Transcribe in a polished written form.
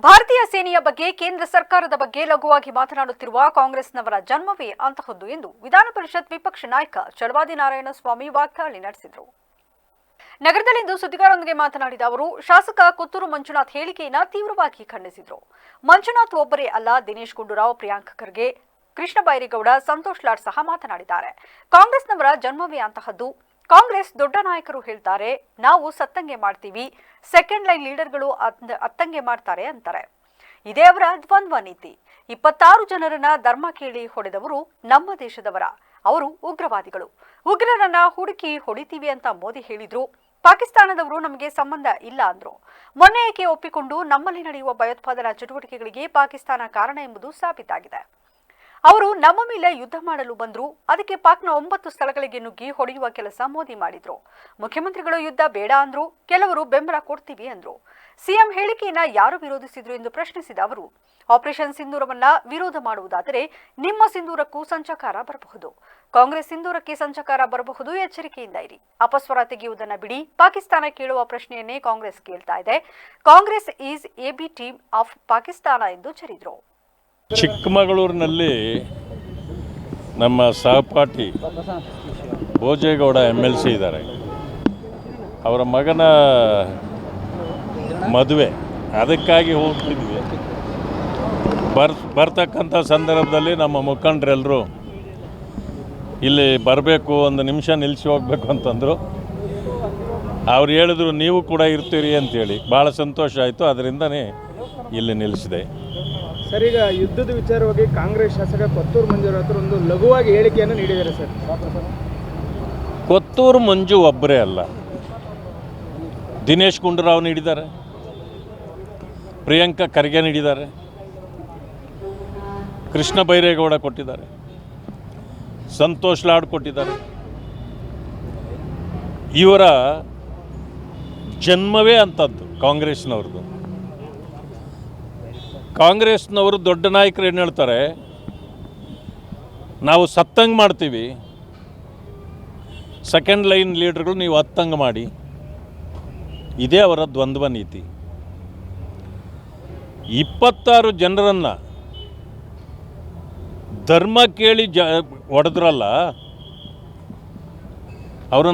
ಭಾರತೀಯ ಸೇನೆಯ ಬಗ್ಗೆ ಕೇಂದ್ರ ಸರ್ಕಾರದ ಬಗ್ಗೆ ಲಘುವಾಗಿ ಮಾತನಾಡುತ್ತಿರುವ ಕಾಂಗ್ರೆಸ್ನವರ ಜನ್ಮವೇ ಅಂತಹದ್ದು ಎಂದು ವಿಧಾನ ಪರಿಷತ್ ವಿಪಕ್ಷ ನಾಯಕ ಚಲವಾದಿ ನಾರಾಯಣಸ್ವಾಮಿ ವಾಗ್ದಾಳಿ ನಡೆಸಿದರು. ನಗರದಲ್ಲಿಂದು ಸುದ್ದಿಗಾರರೊಂದಿಗೆ ಮಾತನಾಡಿದ ಅವರು, ಶಾಸಕ ಕೊತ್ತೂರು ಮಂಜುನಾಥ್ ಹೇಳಿಕೆಯನ್ನು ತೀವ್ರವಾಗಿ ಖಂಡಿಸಿದರು. ಮಂಜುನಾಥ್ ಒಬ್ಬರೇ ಅಲ್ಲ, ದಿನೇಶ್ ಗುಂಡೂರಾವ್, ಪ್ರಿಯಾಂಕ್ ಖರ್ಗೆ, ಕೃಷ್ಣ ಬೈರೇಗೌಡ, ಸಂತೋಷ್ ಲಾಡ್ ಸಹ ಮಾತನಾಡಿದ್ದಾರೆ. ಕಾಂಗ್ರೆಸ್ನವರ ಜನ್ಮವೇ ಅಂತಹದ್ದು. ಕಾಂಗ್ರೆಸ್ ದೊಡ್ಡ ನಾಯಕರು ಹೇಳ್ತಾರೆ, ನಾವು ಸತ್ತಂಗೆ ಮಾಡ್ತೀವಿ, ಸೆಕೆಂಡ್ ಲೈನ್ ಲೀಡರ್ಗಳು ಅತ್ತಂಗೆ ಮಾಡ್ತಾರೆ ಅಂತಾರೆ. ಇದೇ ಅವರ ದ್ವಂದ್ವ ನೀತಿ. 26 ಜನರನ್ನ ಧರ್ಮ ಕೇಳಿ ಹೊಡೆದವರು ನಮ್ಮ ದೇಶದವರ. ಅವರು ಉಗ್ರವಾದಿಗಳು. ಉಗ್ರರನ್ನ ಹುಡುಕಿ ಹೊಡಿತೀವಿ ಅಂತ ಮೋದಿ ಹೇಳಿದ್ರು. ಪಾಕಿಸ್ತಾನದವರು ನಮಗೆ ಸಂಬಂಧ ಇಲ್ಲ ಅಂದ್ರು. ಮೊನ್ನೆ ಏಕೆ ಒಪ್ಪಿಕೊಂಡು ನಮ್ಮಲ್ಲಿ ನಡೆಯುವ ಭಯೋತ್ಪಾದನಾ ಚಟುವಟಿಕೆಗಳಿಗೆ ಪಾಕಿಸ್ತಾನ ಕಾರಣ ಎಂಬುದು ಸಾಬೀತಾಗಿದೆ. ಅವರು ನಮ್ಮ ಮೇಲೆ ಯುದ್ಧ ಮಾಡಲು ಬಂದ್ರು. ಅದಕ್ಕೆ ಪಾಕ್ನ 9 ಸ್ಥಳಗಳಿಗೆ ನುಗ್ಗಿ ಹೊಡೆಯುವ ಕೆಲಸ ಮೋದಿ ಮಾಡಿದ್ರು. ಮುಖ್ಯಮಂತ್ರಿಗಳು ಯುದ್ಧ ಬೇಡ ಅಂದ್ರು, ಕೆಲವರು ಬೆಂಬಲ ಕೊಡ್ತೀವಿ ಅಂದ್ರು. ಸಿಎಂ ಹೇಳಿಕೆಯನ್ನ ಯಾರು ವಿರೋಧಿಸಿದ್ರು ಎಂದು ಪ್ರಶ್ನಿಸಿದ ಅವರು, ಆಪರೇಷನ್ ಸಿಂಧೂರವನ್ನ ವಿರೋಧ ಮಾಡುವುದಾದರೆ ನಿಮ್ಮ ಸಿಂಧೂರಕ್ಕೂ ಸಂಚಕಾರ ಬರಬಹುದು. ಕಾಂಗ್ರೆಸ್ ಸಿಂಧೂರಕ್ಕೆ ಸಂಚಕಾರ ಬರಬಹುದು, ಎಚ್ಚರಿಕೆಯಿಂದ ಇರಿ. ಅಪಸ್ವರ ತೆಗೆಯುವುದನ್ನ ಬಿಡಿ. ಪಾಕಿಸ್ತಾನ ಕೇಳುವ ಪ್ರಶ್ನೆಯನ್ನೇ ಕಾಂಗ್ರೆಸ್ ಕೇಳ್ತಾ ಇದೆ. Congress is a B team of Pakistan ಎಂದು ಚರಿದ್ರು. ಚಿಕ್ಕಮಗಳೂರಿನಲ್ಲಿ ನಮ್ಮ ಸಹಪಾಠಿ ಭೋಜೇಗೌಡ MLC ಇದ್ದಾರೆ. ಅವರ ಮಗನ ಮದುವೆ, ಅದಕ್ಕಾಗಿ ಹೋಗ್ತಿದ್ವಿ. ಬರ್ತಕ್ಕಂಥ ಸಂದರ್ಭದಲ್ಲಿ ನಮ್ಮ ಮುಖಂಡರೆಲ್ಲರೂ ಇಲ್ಲಿ ಬರಬೇಕು, ಒಂದು ನಿಮಿಷ ನಿಲ್ಲಿಸಿ ಹೋಗಬೇಕು ಅಂತಂದರು. ಅವ್ರು ಹೇಳಿದ್ರು ನೀವು ಕೂಡ ಇರ್ತೀರಿ ಅಂತೇಳಿ. ಭಾಳ ಸಂತೋಷ ಆಯಿತು. ಅದರಿಂದನೇ ಇಲ್ಲಿ ನಿಲ್ಲಿಸಿದೆ. ಸರ್, ಈಗ ಯುದ್ಧದ ವಿಚಾರವಾಗಿ ಕಾಂಗ್ರೆಸ್ ಶಾಸಕ ಕೊತ್ತೂರು ಮಂಜು ಒಂದು ಲಘುವಾಗಿ ಹೇಳಿಕೆಯನ್ನು ನೀಡಿದ್ದಾರೆ ಸರ್. ಕೊತ್ತೂರು ಮಂಜು ಒಬ್ಬರೇ ಅಲ್ಲ, ದಿನೇಶ್ ಗುಂಡೂರಾವ್ ನೀಡಿದ್ದಾರೆ, ಪ್ರಿಯಾಂಕ ಖರ್ಗೆ ನೀಡಿದ್ದಾರೆ, ಕೃಷ್ಣ ಬೈರೇಗೌಡ ಕೊಟ್ಟಿದ್ದಾರೆ, ಸಂತೋಷ್ ಲಾಡ್ ಕೊಟ್ಟಿದ್ದಾರೆ. ಇವರ ಜನ್ಮವೇ ಅಂಥದ್ದು ಕಾಂಗ್ರೆಸ್ನವ್ರದ್ದು. ಕಾಂಗ್ರೆಸ್ನವರು ದೊಡ್ಡ ನಾಯಕರು ಏನು ಹೇಳ್ತಾರೆ, ನಾವು ಸತ್ತಂಗೆ ಮಾಡ್ತೀವಿ, ಸೆಕೆಂಡ್ ಲೈನ್ ಲೀಡರ್ಗಳು ನೀವು ಹತ್ತಂಗೆ ಮಾಡಿ. ಇದೇ ಅವರ ದ್ವಂದ್ವ ನೀತಿ. 26 ಜನರನ್ನು ಧರ್ಮ ಕೇಳಿ ಹೊಡೆದ್ರಲ್ಲ, ಅವರು